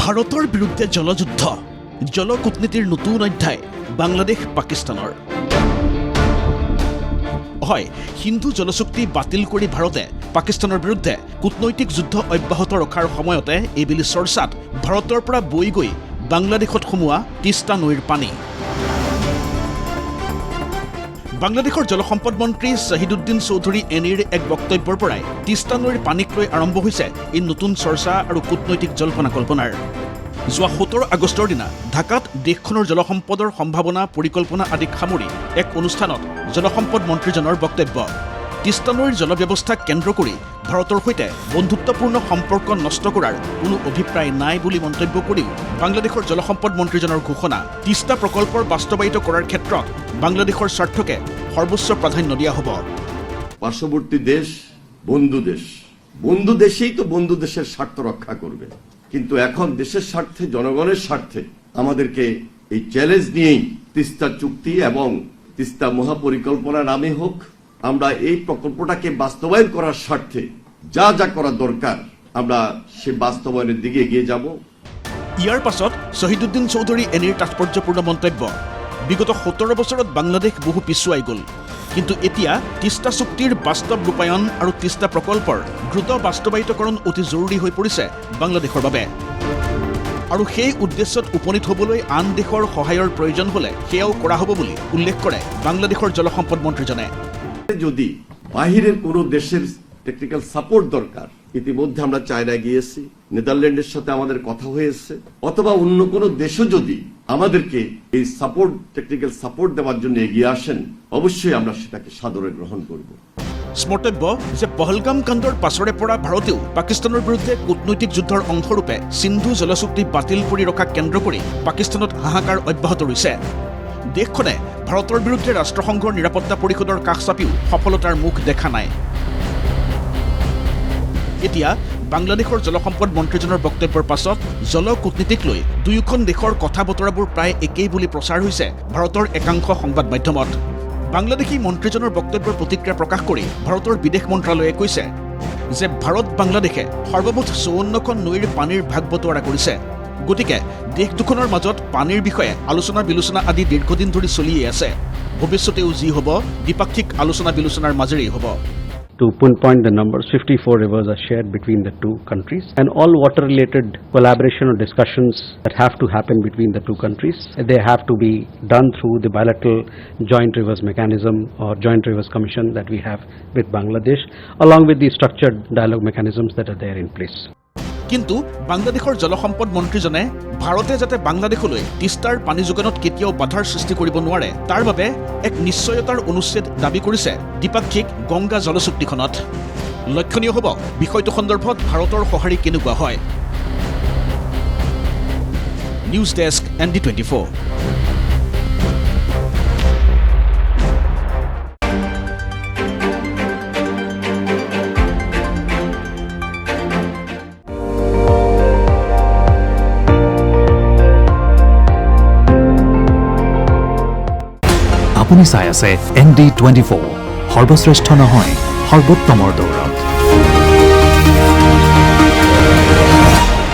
ভাৰতৰ বিৰুদ্ধে জলযুদ্ধ জলকূটনীতিৰ নতুন অধ্যায় বাংলাদেশ পাকিস্তানৰ হয় হিন্দু জলচুক্তি বাতিল কৰি ভাৰতে পাকিস্তানৰ বিৰুদ্ধে কূটনৈতিক যুদ্ধ অব্যাহত ৰখাৰ সময়তে এইবেলি চৰ্চাত ভাৰতৰ পৰা বৈ গৈ বাংলাদেশত সোমোৱা তিস্তা নৈৰ পানী বাংলাদেশৰ জলসম্পদ মন্ত্ৰী শহীদুদ্দিন চৌধুৰী এনিৰ এক বক্তব্যৰ পৰাই তিস্তা নৈৰ পানীক লৈ আৰম্ভ হৈছে এই নতুন চৰ্চা আৰু কূটনৈতিক জল্পনা কল্পনাৰ যোৱা 17 আগষ্টৰ দিনা ঢাকাত দেশখনৰ জলসম্পদৰ সম্ভাৱনা পৰিকল্পনা আদিক সামৰি এক অনুষ্ঠানত জলসম্পদ মন্ত্ৰীজনৰ বক্তব্য তিস্তা নৈৰ জলব্যৱস্থাক কেন্দ্ৰ কৰি ভাৰতৰ সৈতে বন্ধুত্বপূৰ্ণ সম্পৰ্ক নষ্ট কৰাৰ কোনো অভিপ্ৰায় নাই বুলি মন্তব্য কৰিও বাংলাদেশৰ জলসম্পদ মন্ত্ৰীজনৰ ঘোষণা তিস্তা প্ৰকল্পৰ বাস্তৱায়িত কৰাৰ ক্ষেত্ৰত বাংলাদেশৰ স্বাৰ্থকে সৰ্বোচ্চ প্ৰাধান্য দিয়া হ'ব পার্শ্ববর্তী দেশ বন্ধু দেশেই তো বন্ধু দেশের স্বার্থ রক্ষা করবে কিন্তু এখন দেশের স্বার্থে জনগণের স্বার্থে আমাদেরকে এই চ্যালেঞ্জ নিয়েই তিস্তা চুক্তি এবং তিস্তা মহাপরিকল্পনা নামে হোক আমরা এই প্রকল্পটাকে বাস্তবায়ন করার স্বার্থে যা যা করা দরকার আমরা সেই বাস্তবায়নের দিকে এগিয়ে যাব ইয়াৰ পাছত শহীদুদ্দিন চৌধুৰী এনিৰ তাৎপৰ্যপূৰ্ণ মন্তব্য বিগত 17 বছৰত বাংলাদেশ বহু পিছুৱাই গ'ল কিন্তু এতিয়া তিস্তা চুক্তিৰ বাস্তৱ ৰূপায়ণ আৰু তিস্তা প্ৰকল্পৰ দ্ৰুত বাস্তৱায়িতকৰণ অতি জৰুৰী হৈ পৰিছে বাংলাদেশৰ বাবে আৰু সেই উদ্দেশ্যত উপনীত হ'বলৈ আন দেশৰ সহায়ৰ প্ৰয়োজন হ'লে সেয়াও কৰা হ'ব বুলি উল্লেখ কৰে বাংলাদেশৰ জলসম্পদ মন্ত্ৰীজনে যদি বাহিরের কোন দেশের টেকনিক্যাল সাপোর্ট দরকার ইতিমধ্যে আমরা চায়নায় গিয়েছি নেদারল্যান্ডের সাথে আমাদের কথা হয়েছে অথবা অন্য কোন দেশও যদি আমাদেরকে এই সাপোর্ট টেকনিক্যাল সাপোর্ট দেওয়ার জন্য এগিয়ে আসেন অবশ্যই আমরা সেটাকে সাদরে গ্রহণ করব স্মৰ্তব্য যে পহলগাম কাণ্ডৰ পাছৰে পৰা ভাৰতেও পাকিস্তানৰ বিৰুদ্ধে কূটনৈতিক যুদ্ধৰ অংশৰূপে সিন্ধু জলচুক্তি বাতিল কৰি ৰখা কেন্দ্ৰ কৰি পাকিস্তানত হাহাকাৰ অব্যাহত ৰৈছে দেশখনে ভাৰতৰ বিৰুদ্ধে ৰাষ্ট্ৰসংঘৰ নিৰাপত্তা পৰিষদৰ কাষ চাপিও সফলতাৰ মুখ দেখা নাই এতিয়া বাংলাদেশৰ জলসম্পদ মন্ত্ৰীজনৰ বক্তব্যৰ পাছত জলকূটনীতিক লৈ দুয়োখন দেশৰ কথা বতৰাবোৰ প্ৰায় একেই বুলি প্ৰচাৰ হৈছে ভাৰতৰ একাংশ সংবাদ মাধ্যমত বাংলাদেশী মন্ত্ৰীজনৰ বক্তব্যৰ প্ৰতিক্ৰিয়া প্ৰকাশ কৰি ভাৰতৰ বিদেশ মন্ত্ৰালয়ে কৈছে যে ভাৰত বাংলাদেশে সৰ্বমুঠ 54খন নৈৰ পানীৰ ভাগ বতৰা কৰিছে গতিকে দেশ দুখনৰ মাজত পানীৰ বিষয়ে আলোচনা বিলোচনা আদি দীৰ্ঘদিন ধৰি চলিয়ে আছে ভৱিষ্যতেও যি হ'ব দ্বিপাক্ষিক আলোচনা বিলোচনাৰ মাজেৰেই হ'ব To pinpoint the numbers, 54 rivers are shared between the two countries, and all water-related collaboration or discussions that have to happen between the two countries, they have to be done through the bilateral joint rivers mechanism or joint rivers commission that we have with Bangladesh, along with the structured dialogue mechanisms that are there in place. কিন্তু বাংলাদেশৰ জলসম্পদ মন্ত্ৰীজনে ভাৰতে যাতে বাংলাদেশলৈ তিস্তাৰ পানী যোগানত কেতিয়াও বাধাৰ সৃষ্টি কৰিব নোৱাৰে তাৰ বাবে এক নিশ্চয়তাৰ অনুচ্ছেদ দাবী কৰিছে দ্বিপাক্ষিক গংগা জলচুক্তিখনত লক্ষণীয় হ'ব বিষয়টো সন্দৰ্ভত ভাৰতৰ সঁহাৰি কেনেকুৱা হয় নিউজ ডেস্ক ND24 আপুনি চাই আছে ND24 সৰ্বশ্ৰেষ্ঠ নহয় সৰ্বোত্তমৰ দৌৰ